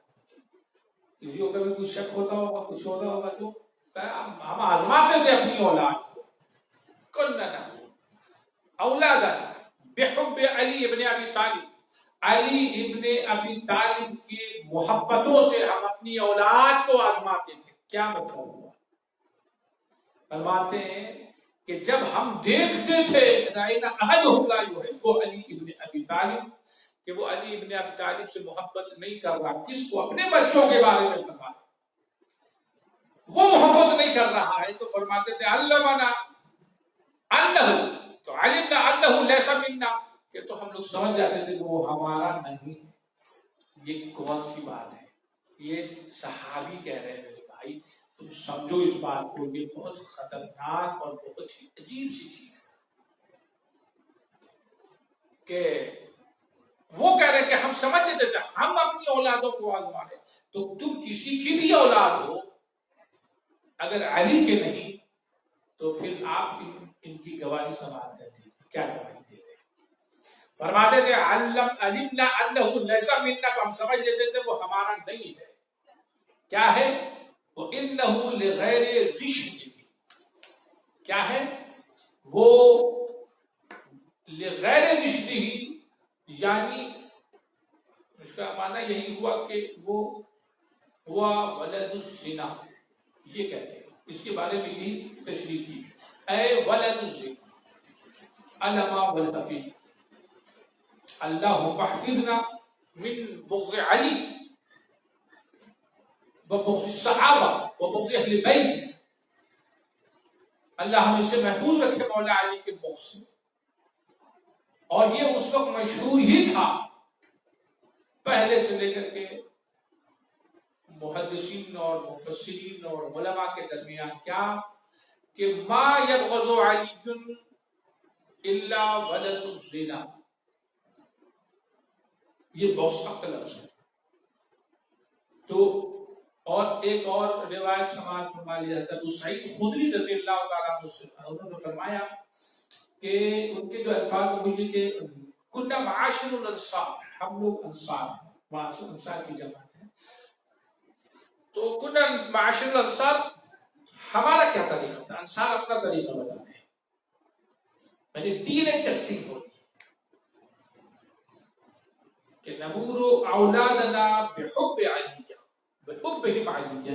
کسی کو کبھی کچھ شک ہوتا ہوگا کچھ ہوتا ہوگا تو ہم آزماتے تھے اپنی اولاد کو. کننا اولادنا بحب علی ابن ابی طالب، علی ابن ابی طالب کی محبتوں سے ہم اپنی اولاد کو آزماتے تھے. کیا مطلب ہوا؟ فرماتے ہیں کہ جب ہم دیکھتے تھے رائنا احدہم لا یحب علی ابن ابی طالب کہ وہ علی ابن ابی طالب سے محبت نہیں کر رہا، کس کو؟ اپنے بچوں کے بارے میں فرمایا وہ محبت نہیں کر رہا ہے، تو فرماتے تھے علمنا انہ، تو علمنا انہ لیس منا، کہ تو ہم لوگ سمجھ جاتے تھے کہ وہ ہمارا نہیں ہے. یہ کون سی بات ہے؟ یہ صحابی کہہ رہے ہیں میرے بھائی تم سمجھو اس بات کو، یہ بہت خطرناک اور بہت ہی عجیب سی چیز ہے کہ وہ کہہ رہے ہیں کہ ہم سمجھ لیتے تھے ہم اپنی اولادوں کو آزما رہے. تو تم کسی کی بھی اولاد ہو اگر علی کے نہیں تو پھر آپ ان کی گواہی سماعت کر لیجیے. کیا گواہی دے رہے ہیں؟ فرماتے تھے علمنا انہ لیس منا، کو ہم سمجھ لیتے تھے وہ ہمارا نہیں ہے. کیا ہے وہ؟ انہ لغیر رشد، کیا ہے وہ؟ لغیر رشد ہی، یعنی اس کا معنی یہی ہوا کہ وہ ہوا ولد الزنا. یہ کہتے ہیں اس کے بارے میں یہی تشریح کی اے ولد الزنا علما والحفیظ اللہم احفظنا من بغض علی وبغض الصحابہ وبغض اہل بیت. اللہ ہم اسے محفوظ رکھے مولا علی کے بغض سے. اور یہ اس وقت مشہور ہی تھا پہلے سے لے کر کے محدثین اور مفسرین اور علماء کے درمیان، کیا کہ ما یبغض علی الا ولد الزنا. یہ بہت سخت لفظ ہے. تو اور ایک اور روایت سماعت فرما لی حضرت ابو سعید خدری رضی اللہ تعالیٰ عنہ سے، انہوں نے فرمایا کہ ان کے جو الفاظ ملی کہ کننا معاشر الانصار، ہم لوگ انصار ہیں، معاشر انصار کی جماعت ہے. تو کننا معاشر الانصار، ہمارا کیا طریقہ تھا؟ انصار اپنا طریقہ بتا رہے ہیں، یعنی ڈی این اے ٹیسٹنگ ہو رہی ہے کہ نبور اولادنا بحب علی، بحبہم علی،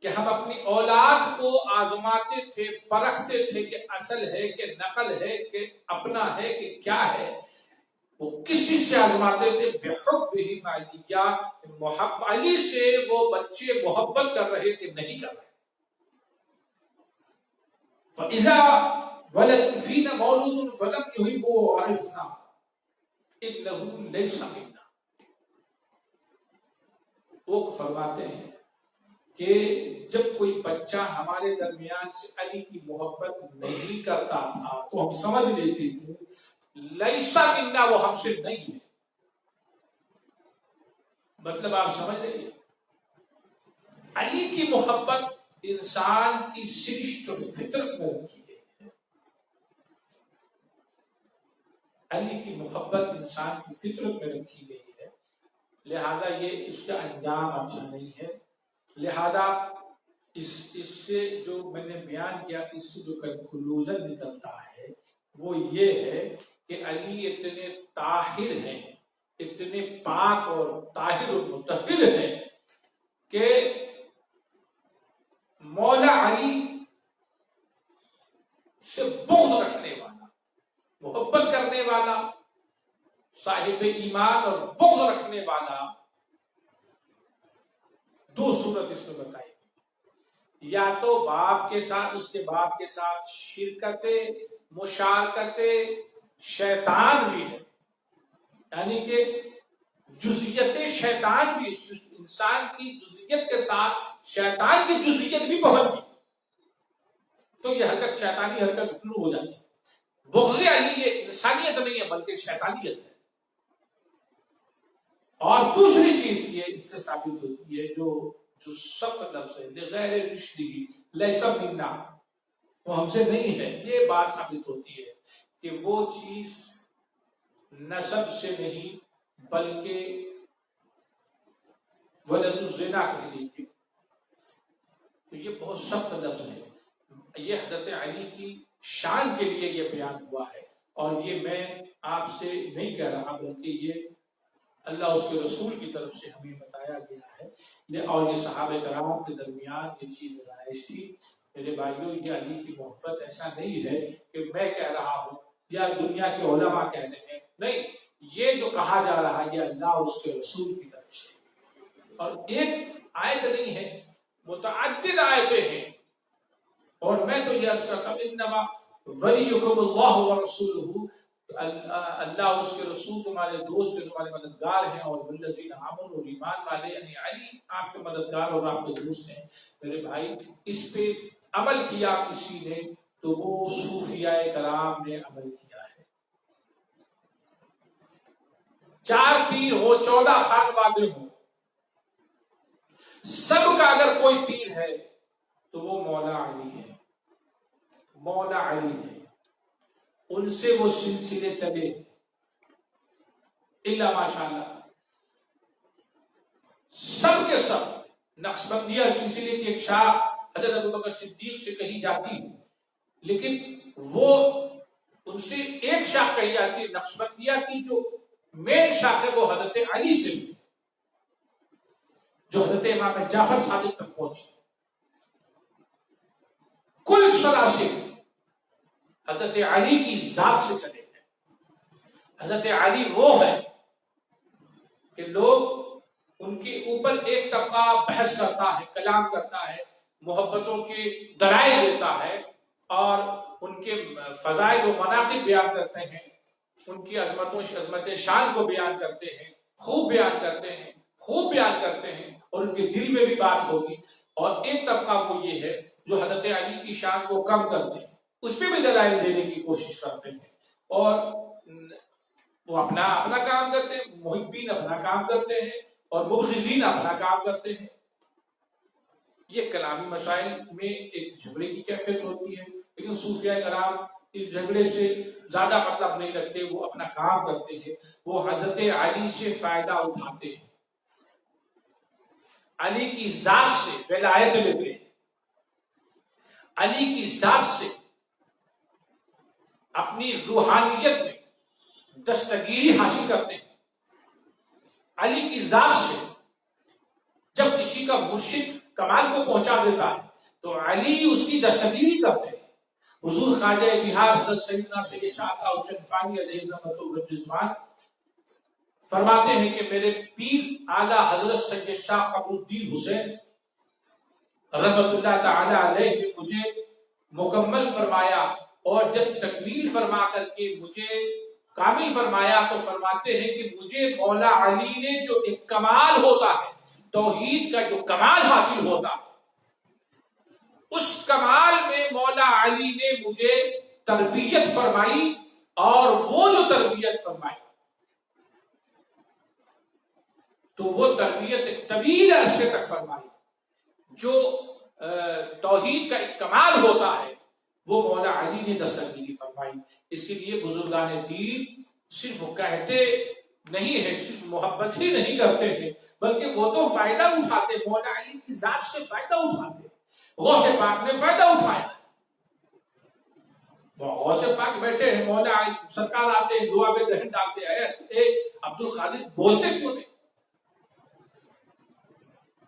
کہ ہم اپنی اولاد کو آزماتے تھے، پرکھتے تھے کہ اصل ہے کہ نقل ہے کہ اپنا ہے کہ کیا ہے. وہ کسی سے آزماتے تھے بحبہم علی، علی سے وہ بچے محبت کر رہے کہ نہیں کر رہے. فَإِذَا وَلَدْ فِينَا مَوْلُودٌ فَلَمْ يُحِبُّهُ وَعَرِفْنَا إِنَّهُ لَيْسَ مِنَّا. وہ فرماتے ہیں کہ جب کوئی بچہ ہمارے درمیان سے علی کی محبت نہیں کرتا تھا تو ہم سمجھ لیتے تھے لیسا منا، وہ ہم سے نہیں ہے. مطلب آپ سمجھ رہے، علی کی محبت انسان کی سرشت و فطرت میں رکھی گئی ہے. علی کی محبت انسان کی فطرت میں رکھی گئی ہے، لہذا یہ اس کا انجام اچھا نہیں ہے. لہذا اس سے جو میں نے بیان کیا، اس سے جو کنکلوژن نکلتا ہے وہ یہ ہے کہ علی اتنے طاہر ہیں، اتنے پاک اور طاہر و مطہر ہیں کہ مولا علی سے بغض رکھنے والا، محبت کرنے والا، صاحب ایمان اور بغض رکھنے والا، دو صورت اس میں بتائی. یا تو باپ کے ساتھ، اس کے باپ کے ساتھ شرکت مشارکت شیطان بھی ہے، یعنی کہ جزئیت شیطان بھی انسان کی جزئیت کے ساتھ شیطان کی جزئیت بھی پہنچ گئی تو یہ حرکت شیطانی حرکت شروع ہو جاتی ہے۔ بغض علی یہ انسانیت نہیں ہے بلکہ شیطانیت ہے۔ اور دوسری چیز یہ اس سے ثابت ہوتی ہے جو سخت لفظ ہے غیر رشدی لیس منا، وہ ہم سے نہیں ہے، یہ بات ثابت ہوتی ہے کہ وہ چیز نسب سے نہیں بلکہ ولد الزنا کہہ لیجیے، تو یہ بہت سخت لفظ ہے۔ یہ حضرت علی کی شان کے لیے یہ بیان ہوا ہے، اور یہ میں آپ سے نہیں کہہ رہا بلکہ یہ اللہ اس کے رسول کی طرف سے ہمیں بتایا گیا ہے، اور یہ صحابہ کرام کے درمیان یہ چیز رائج تھی۔ میرے بھائیوں، یہ علی کی محبت ایسا نہیں ہے کہ میں کہہ رہا ہوں یا دنیا کے علماء کہہ رہے ہیں، نہیں، یہ جو کہا جا رہا ہے یہ اللہ اس کے رسول کی طرف سے، اور ایک آیت نہیں ہے، متعدد آیتیں ہیں۔ اور میں تو یہ عرض کرتا ہوں انما ولیکم اللہ ورسولہ، اللہ اور اس کے رسول تمہارے دوست ہیں، تمہارے مددگار ہیں، اور والذین آمنوا، اور ایمان والے یعنی علی آپ کے مددگار اور آپ کے دوست ہیں۔ میرے بھائی، اس پہ عمل کیا کسی نے تو وہ صوفیاء کرام نے عمل کیا ہے۔ 4 پیر ہو، 14 خانوادے ہوں، سب کا اگر کوئی پیر ہے تو وہ مولا علی ہے، مولا علی ہے، ان سے وہ سلسلے چلے الا ماشاءاللہ، سب کے سب۔ نقشبندیہ سلسلے کی ایک شاخ حضرت ابوبکر صدیق سے کہی جاتی ہے، لیکن وہ ان سے ایک شاخ کہی جاتی ہے، نقشبندیہ کی جو مین شاخ ہے وہ حضرت علی سے ہوئی، جو حضرت امام جعفر صادق تک پہنچی۔ کل سلاسل حضرت علی کی ذات سے چلے ہیں۔ حضرت علی وہ ہے کہ لوگ ان کے اوپر ایک طبقہ بحث کرتا ہے، کلام کرتا ہے، محبتوں کے دلائل دیتا ہے، اور ان کے فضائل و مناقب بیان کرتے ہیں، ان کی عظمت شان کو بیان کرتے ہیں، خوب بیان کرتے ہیں، خوب بیان کرتے ہیں، اور ان کے دل میں بھی بات ہوگی۔ اور ایک طبقہ وہ یہ ہے جو حضرت علی کی شان کو کم کرتے ہیں، اس پہ بھی دلائل دینے کی کوشش کرتے ہیں، اور وہ اپنا کام کرتے ہیں، محبین اپنا کام کرتے ہیں، اور مبغضین اپنا کام کرتے ہیں۔ یہ کلامی مسائل میں ایک جھگڑے کی کیفیت ہوتی ہے، لیکن صوفیاء کرام اس جھگڑے سے زیادہ مطلب نہیں رکھتے، وہ اپنا کام کرتے ہیں، وہ حضرت علی سے فائدہ اٹھاتے ہیں، علی کی ذات سے ولایت لیتے ہیں، علی کی ذات سے اپنی روحانیت میں دستگیری حاصل کرتے ہیں۔ علی کی ذات سے جب کسی کا مرشد کمال کو پہنچا دیتا ہے تو علی اس کی دستگیری کرتے ہیں۔ حضور خواجہ بہار حضرت سیدنا سید شاہ حسین فانی علیہ رحمۃ اللہ فرماتے ہیں کہ میرے پیر اعلیٰ حضرت سید شاہ قمر الدین حسین رحمۃ اللہ تعالی علیہ نے مجھے مکمل فرمایا، اور جب تکمیل فرما کر کے مجھے کامل فرمایا تو فرماتے ہیں کہ مجھے مولا علی نے جو ایک کمال ہوتا ہے، توحید کا جو کمال حاصل ہوتا ہے، اس کمال میں مولا علی نے مجھے تربیت فرمائی، اور وہ جو تربیت فرمائی تو وہ تربیت ایک طویل عرصے تک فرمائی۔ جو توحید کا ایک کمال ہوتا ہے وہ مولا علی نے دستگیری فرمائی۔ اسی لیے بزرگان دین صرف کہتے نہیں ہیں، صرف محبت ہی نہیں کرتے ہیں، بلکہ وہ تو فائدہ اٹھاتے، مولا علی کی ذات سے فائدہ اٹھاتے۔ غوث پاک نے فائدہ اٹھایا، غوث پاک بیٹھے ہیں، مولا علی سرکار آتے ہیں، دعا میں دہن ڈالتے ہیں، اے عبد الخالق بولتے کیوں نہیں؟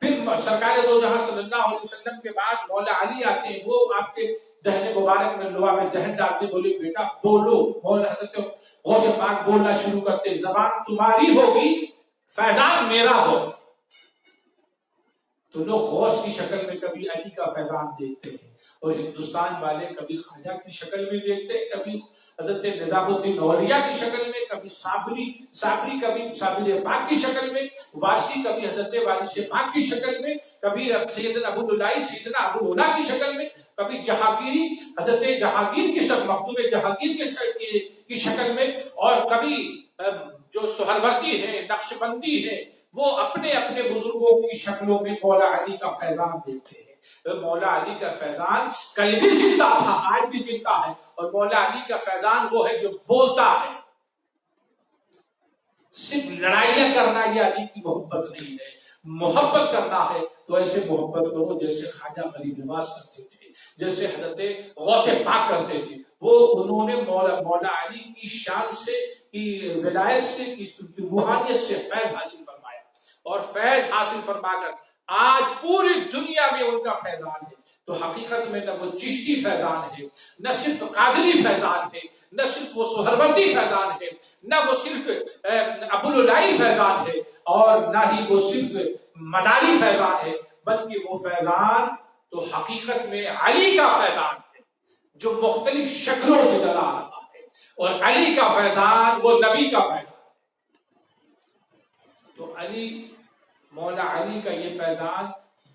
پھر سرکار دو جہاں صلی اللہ علیہ وسلم کے بعد مولا علی آتے ہیں، وہ آپ کے دہن مبارک میں لوا میں دہن ڈالتے، بولے بیٹا بولو۔ مولا حضرت غوث پاک بولنا شروع کرتے، زبان تمہاری ہوگی، فیضان میرا ہو۔ تو لوگ غوث کی شکل میں کبھی علی کا فیضان دیکھتے ہیں، اور ہندوستان والے کبھی خواجہ کی شکل میں دیکھتے ہیں، کبھی حضرت نظام الدین اولیاء کی شکل میں، کبھی صابری کبھی صابر پاک کی شکل میں، وارسی کبھی حضرت وارث پاک کی شکل میں، کبھی سیدنا ابو سیدنا ابو العلا کی شکل میں، کبھی جہانگیری حضرت جہانگیر کی شکل، مخدوم جہانگیر کی شکل میں، اور کبھی جو سہروردی ہے، نقش بندی ہے، وہ اپنے اپنے بزرگوں کی شکلوں میں مولا علی کا فیضان دیتے ہیں۔ مولا علی کا فیضان کل بھی زندہ تھا، آج بھی زندہ ہے، اور مولا علی کا فیضان وہ ہے جو بولتا ہے۔ صرف لڑائیاں کرنا یہ علی کی محبت نہیں ہے، محبت کرنا ہے تو ایسے محبت کرو جیسے خواجہ غریب نواز کرتے تھے، جیسے حضرت غوث پاک کرتے تھے۔ وہ انہوں نے مولا علی کی شان سے، کی ولایت سے، کی روحانیت سے فیض حاصل فرمایا، اور فیض حاصل فرما کر آج پوری دنیا میں ان کا فیضان ہے۔ تو حقیقت میں نہ وہ چشتی فیضان ہے، نہ صرف قادری فیضان ہے، نہ صرف وہ سہروردی فیضان ہے، نہ وہ صرف ابوالعلائی فیضان ہے، اور نہ ہی وہ صرف مداری فیضان ہے، بلکہ وہ فیضان تو حقیقت میں علی کا فیضان ہے جو مختلف شکلوں سے ڈلا رہا ہے، اور علی کا فیضان وہ نبی کا فیضان ہے۔ تو مولا علی کا یہ فیضان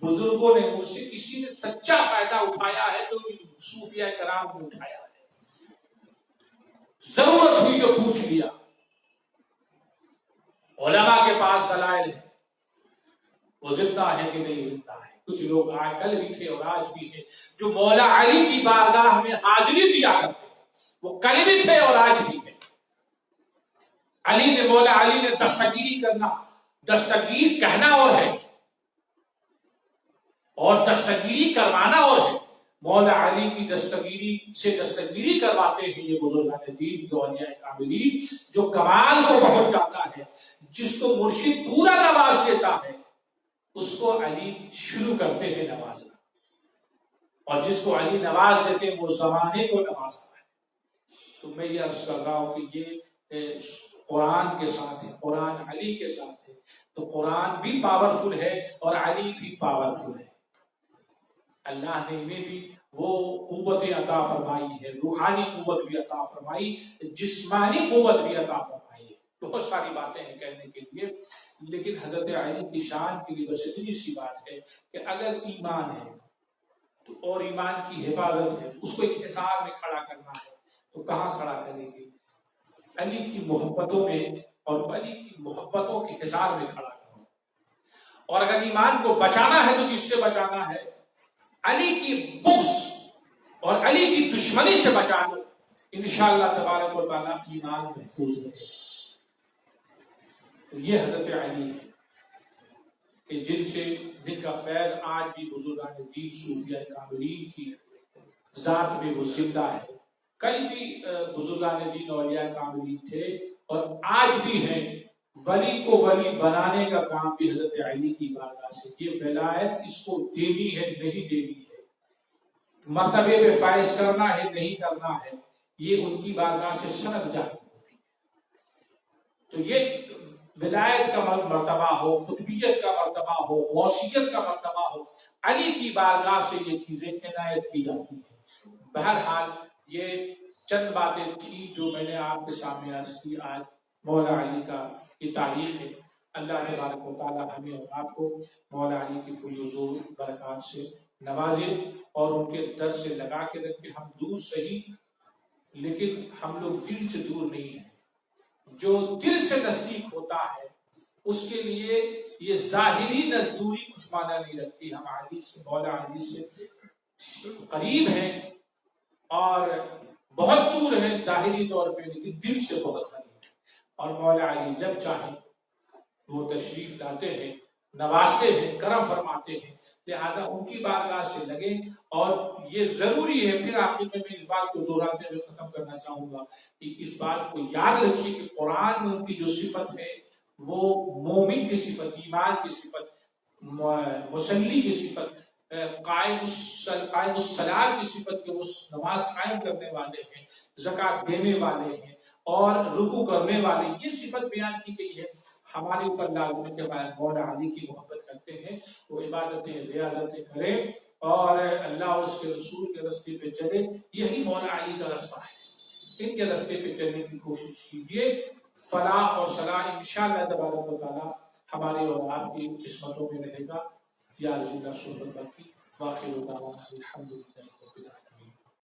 بزرگوں نے، مجھ سے کسی نے سچا فائدہ اٹھایا ہے تو صوفیہ کرام نے اٹھایا ہے، ضرورت ہوئی تو پوچھ لیا۔ علماء کے پاس دلائل ہے، وہ زندہ ہے کہ نہیں زندہ ہے۔ کچھ لوگ آج کل بھی تھے اور آج بھی ہے جو مولا علی کی بارگاہ میں حاضری دیا کرتے ہیں، وہ کل بھی تھے اور آج بھی ہے۔ مولا علی نے دستگیری کرنا، دستگیر کہنا اور ہے، اور دستگیری کروانا اور ہے۔ مولا علی کی دستگیری سے دستگیری کرواتے ہیں یہ بزرگان دین، جو اولیاء کاملین، جو کمال کو پہنچ جاتا ہے، جس کو مرشد پورا نواز دیتا ہے، اس کو علی شروع کرتے ہیں نوازنا، اور جس کو علی نواز دیتے ہیں وہ زمانے کو نوازتا ہے۔ تو میں یہ عرض کر رہا ہوں کہ یہ قرآن کے ساتھ ہے، قرآن علی کے ساتھ ہے، تو قرآن بھی پاورفل ہے اور علی بھی پاورفل ہے۔ اللہ نے انہیں بھی وہ قوت عطا فرمائی ہے، روحانی قوت بھی عطا فرمائی، جسمانی قوت بھی عطا فرمائی ہے۔ بہت ساری باتیں ہیں کہنے کے لیے، لیکن حضرت علی کی شان کے لیے بس اتنی سی بات ہے کہ اگر ایمان ہے تو، اور ایمان کی حفاظت ہے، اس کو ایک حصار میں کھڑا کرنا ہے تو کہاں کھڑا کریں گے؟ علی کی محبتوں میں، اور علی کی محبتوں کے حصار میں کھڑا کرو۔ اور اگر ایمان کو بچانا ہے تو کس سے بچانا ہے؟ علی کی بغض اور علی کی دشمنی سے بچا لو، انشاءاللہ تبارک و تعالیٰ ایمان محفوظ رہے۔ تو یہ حضرت علی ہے کہ جن کا فیض آج بھی بزرگان دین، صوفیہ کاملین کی ذات میں وہ زندہ ہے۔ کل بھی بزرگان دین اولیاء کاملین تھے اور آج بھی ہیں۔ ولی کو ولی بنانے کا کام بھی حضرت علی کی بارگاہ سے، یہ ولایت اس کو دینی ہے نہیں دینی ہے، مرتبے پہ فائز کرنا ہے نہیں کرنا ہے، یہ ان کی بارگاہ سے سند جاری ہوتی ہے۔ تو یہ ولایت کا مرتبہ ہو، قطبیت کا مرتبہ ہو، غوثیت کا مرتبہ ہو، علی کی بارگاہ سے یہ چیزیں عنایت کی جاتی ہیں۔ بہرحال یہ چند باتیں تھی جو میں نے آپ کے سامنے عرض کی۔ آج مولا علی کا یہ تاریخ ہے۔ اللہ تبارک و تعالیٰ ہمیں اور آپ کو مولا علی کی فیوض برکات سے نوازے اور ان کے در سے لگا کے رکھے۔ ہم دور صحیح، لیکن ہم لوگ دل سے دور نہیں ہیں۔ جو دل سے نزدیک ہوتا ہے اس کے لیے یہ ظاہری دوری کچھ معنی نہیں رکھتی۔ ہم علی سے، مولا علی سے قریب ہیں اور بہت دور ہیں ظاہری طور پہ، لیکن دل سے بہت قریب ہیں۔ اور مولا علی جب چاہیں وہ تشریف لاتے ہیں، نوازتے ہیں، کرم فرماتے ہیں، لہذا ان کی بارگاہ سے لگیں۔ اور یہ ضروری ہے، پھر آخر میں اس بات کو دہراتے ہوئے ختم کرنا چاہوں گا کہ اس بات کو یاد رکھیے کہ قرآن میں ان کی جو صفت ہے وہ مومن کی صفت، ایمان کی صفت، مسلی کی صفت، قائم الصلاۃ کی صفت، کہ وہ نماز قائم کرنے والے ہیں، زکوٰۃ دینے والے ہیں اور رکوع کرنے والے، یہ صفت بیان کی گئی ہے۔ ہمارے اوپر لازم ہے کہ مولا علی کی محبت کرتے ہیں، وہ عبادتیں ریاضتیں کریں اور اللہ اور اس کے رسول کے کے رستے پہ چلے. یہی مولا علی کا رستہ ہے. ان کے رستے پہ چلنے کی کوشش کیجیے. فلاح اور صلاح انشاءاللہ تبارک و تعالی ہمارے اور آپ کی قسمتوں میں رہے گا. یا اللہ صحبت کی. واخر دعوانا الحمدللہ.